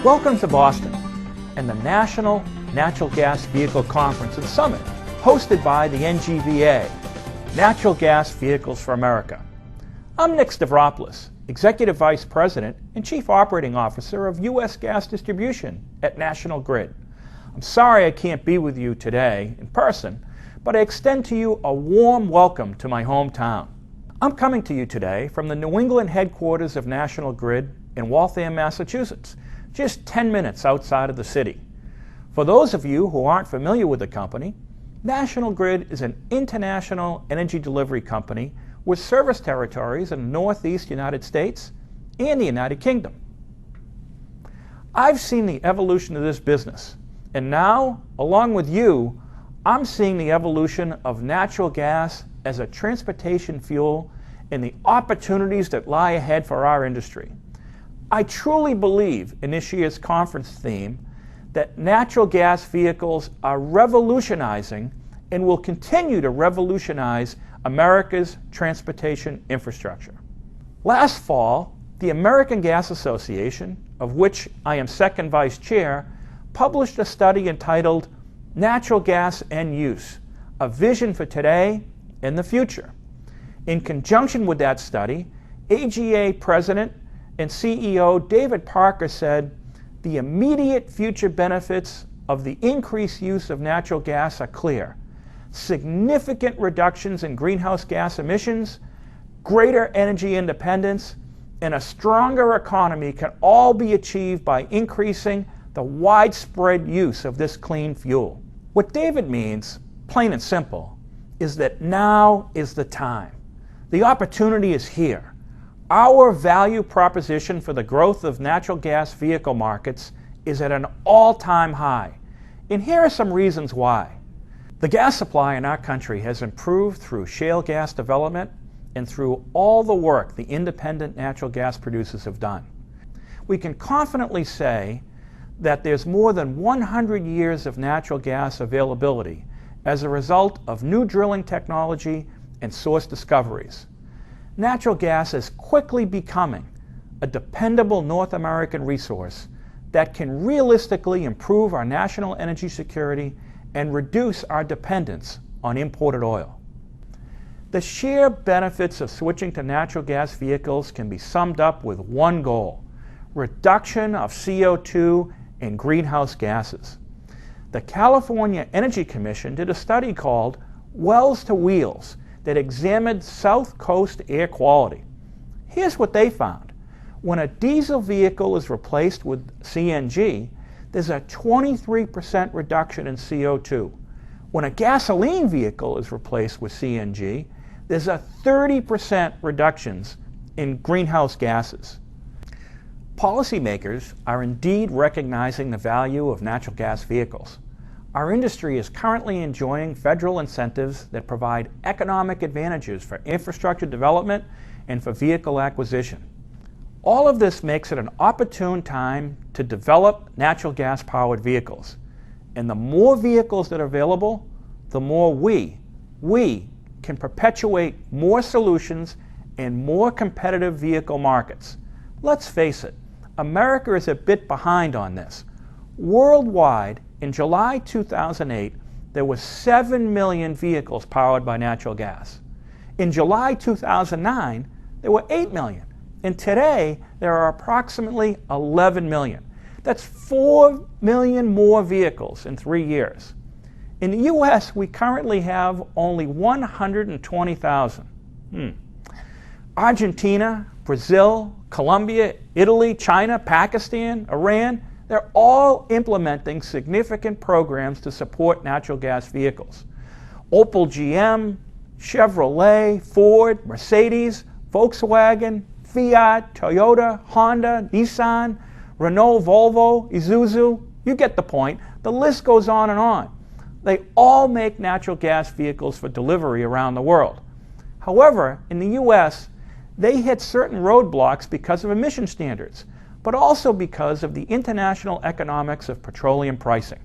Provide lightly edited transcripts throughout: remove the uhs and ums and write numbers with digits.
Welcome to Boston and the National Natural Gas Vehicle Conference and Summit, hosted by the NGVA, Natural Gas Vehicles for America. I'm Nick Stavropoulos, Executive Vice President and Chief Operating Officer of U.S. Gas Distribution at National Grid. I'm sorry I can't be with you today in person, but I extend to you a warm welcome to my hometown. I'm coming to you today from the New England headquarters of National Grid in Waltham, Massachusetts, just 10 minutes outside of the city. For those of you who aren't familiar with the company, National Grid is an international energy delivery company with service territories in the Northeast United States and the United Kingdom. I've seen the evolution of this business, and now, along with you, I'm seeing the evolution of natural gas as a transportation fuel and the opportunities that lie ahead for our industry. I truly believe in this year's conference theme that natural gas vehicles are revolutionizing and will continue to revolutionize America's transportation infrastructure. Last fall, the American Gas Association, of which I am second vice chair, published a study entitled Natural Gas End Use, a Vision for Today and the Future. In conjunction with that study, AGA President and CEO David Parker said, "The immediate future benefits of the increased use of natural gas are clear. Significant reductions in greenhouse gas emissions, greater energy independence, and a stronger economy can all be achieved by increasing the widespread use of this clean fuel." What David means, plain and simple, is that now is the time. The opportunity is here. Our value proposition for the growth of natural gas vehicle markets is at an all-time high. And here are some reasons why. The gas supply in our country has improved through shale gas development and through all the work the independent natural gas producers have done. We can confidently say that there's more than 100 years of natural gas availability as a result of new drilling technology and source discoveries. Natural gas is quickly becoming a dependable North American resource that can realistically improve our national energy security and reduce our dependence on imported oil. The sheer benefits of switching to natural gas vehicles can be summed up with one goal: reduction of CO2 and greenhouse gases. The California Energy Commission did a study called Wells to Wheels that examined South Coast air quality. Here's what they found. When a diesel vehicle is replaced with CNG, there's a 23% reduction in CO2. When a gasoline vehicle is replaced with CNG, there's a 30% reductions in greenhouse gases. Policymakers are indeed recognizing the value of natural gas vehicles. Our industry is currently enjoying federal incentives that provide economic advantages for infrastructure development and for vehicle acquisition. All of this makes it an opportune time to develop natural gas-powered vehicles. And the more vehicles that are available, the more we can perpetuate more solutions and more competitive vehicle markets. Let's face it, America is a bit behind on this. Worldwide, in July 2008, there were 7 million vehicles powered by natural gas. In July 2009, there were 8 million. And today, there are approximately 11 million. That's 4 million more vehicles in 3 years. In the U.S., we currently have only 120,000. Argentina, Brazil, Colombia, Italy, China, Pakistan, Iran, they're all implementing significant programs to support natural gas vehicles. Opel GM, Chevrolet, Ford, Mercedes, Volkswagen, Fiat, Toyota, Honda, Nissan, Renault, Volvo, Isuzu, you get the point. The list goes on and on. They all make natural gas vehicles for delivery around the world. However, in the U.S., they hit certain roadblocks because of emission standards, but also because of the international economics of petroleum pricing.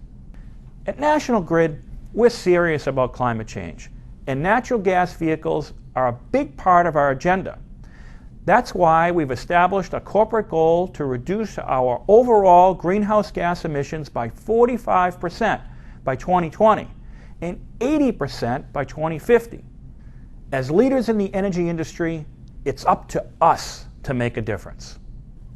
At National Grid, we're serious about climate change, and natural gas vehicles are a big part of our agenda. That's why we've established a corporate goal to reduce our overall greenhouse gas emissions by 45% by 2020 and 80% by 2050. As leaders in the energy industry, it's up to us to make a difference.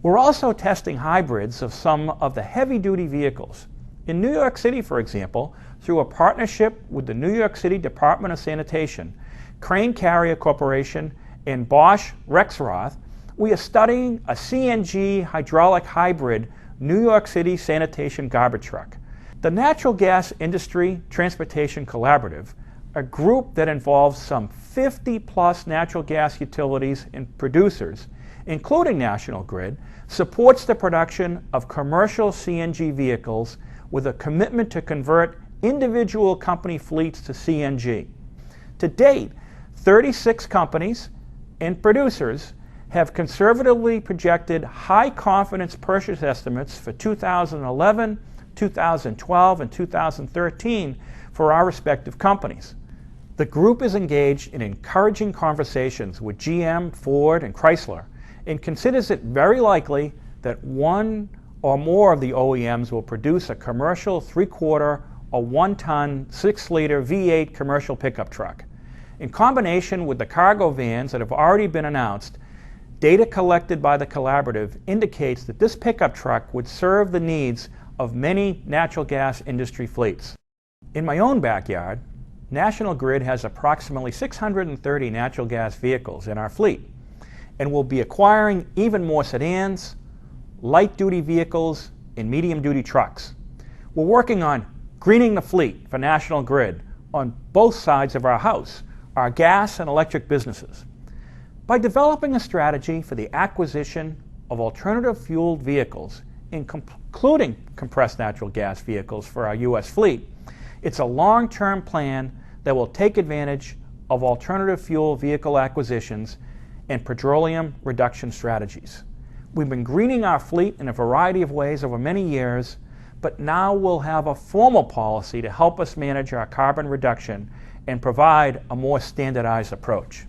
We're also testing hybrids of some of the heavy-duty vehicles. In New York City, for example, through a partnership with the New York City Department of Sanitation, Crane Carrier Corporation, and Bosch Rexroth, we are studying a CNG hydraulic hybrid New York City sanitation garbage truck. The Natural Gas Industry Transportation Collaborative, a group that involves some 50-plus natural gas utilities and producers, including National Grid, supports the production of commercial CNG vehicles with a commitment to convert individual company fleets to CNG. To date, 36 companies and producers have conservatively projected high-confidence purchase estimates for 2011, 2012, and 2013 for our respective companies. The group is engaged in encouraging conversations with GM, Ford, and Chrysler, and considers it very likely that one or more of the OEMs will produce a commercial 3-quarter or 1-ton 6-liter V8 commercial pickup truck. In combination with the cargo vans that have already been announced, data collected by the collaborative indicates that this pickup truck would serve the needs of many natural gas industry fleets. In my own backyard, National Grid has approximately 630 natural gas vehicles in our fleet, and will be acquiring even more sedans, light-duty vehicles, and medium-duty trucks. We're working on greening the fleet for National Grid on both sides of our house, our gas and electric businesses. By developing a strategy for the acquisition of alternative fueled vehicles, including compressed natural gas vehicles for our U.S. fleet, it's a long-term plan that will take advantage of alternative fuel vehicle acquisitions and petroleum reduction strategies. We've been greening our fleet in a variety of ways over many years, but now we'll have a formal policy to help us manage our carbon reduction and provide a more standardized approach.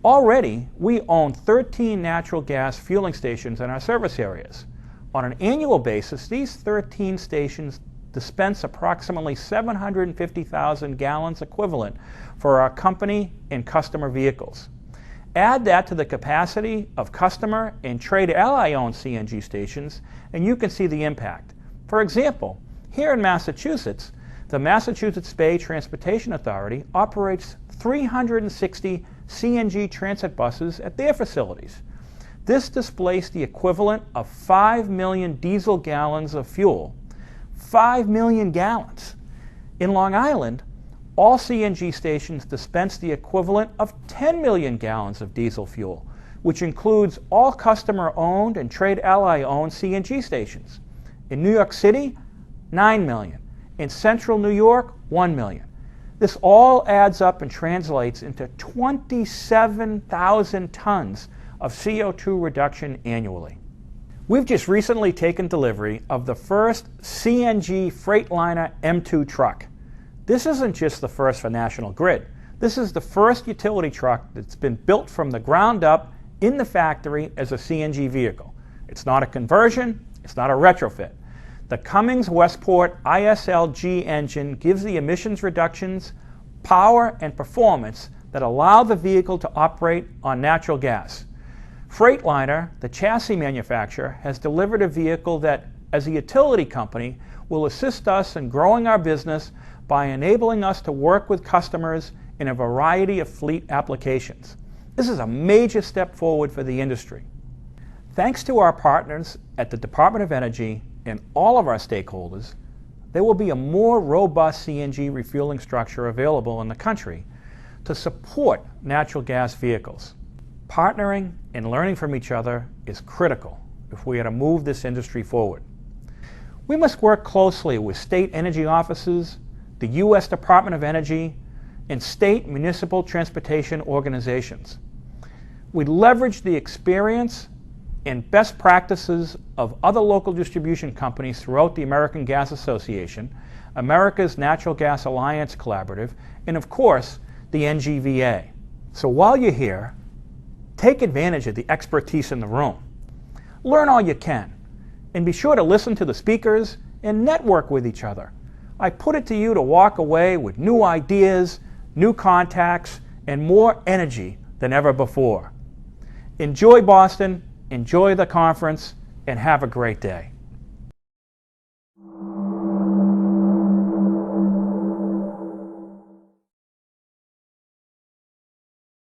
Already, we own 13 natural gas fueling stations in our service areas. On an annual basis, these 13 stations dispense approximately 750,000 gallons equivalent for our company and customer vehicles. Add that to the capacity of customer and trade ally-owned CNG stations, and you can see the impact. For example, here in Massachusetts, the Massachusetts Bay Transportation Authority operates 360 CNG transit buses at their facilities. This displaced the equivalent of 5 million diesel gallons of fuel. 5 million gallons. In Long Island, all CNG stations dispense the equivalent of 10 million gallons of diesel fuel, which includes all customer-owned and trade ally-owned CNG stations. In New York City, 9 million. In central New York, 1 million. This all adds up and translates into 27,000 tons of CO2 reduction annually. We've just recently taken delivery of the first CNG Freightliner M2 truck. This isn't just the first for National Grid. This is the first utility truck that's been built from the ground up in the factory as a CNG vehicle. It's not a conversion, it's not a retrofit. The Cummins Westport ISLG engine gives the emissions reductions, power, and performance that allow the vehicle to operate on natural gas. Freightliner, the chassis manufacturer, has delivered a vehicle that, as a utility company, will assist us in growing our business by enabling us to work with customers in a variety of fleet applications. This is a major step forward for the industry. Thanks to our partners at the Department of Energy and all of our stakeholders, there will be a more robust CNG refueling structure available in the country to support natural gas vehicles. Partnering and learning from each other is critical if we are to move this industry forward. We must work closely with state energy offices, the U.S. Department of Energy, and state municipal transportation organizations. We leverage the experience and best practices of other local distribution companies throughout the American Gas Association, America's Natural Gas Alliance Collaborative, and of course, the NGVA. So while you're here, Take advantage of the expertise in the room. Learn all you can, and be sure to listen to the speakers and network with each other. I put it to you to walk away with new ideas, new contacts, and more energy than ever before. Enjoy Boston, enjoy the conference, and have a great day.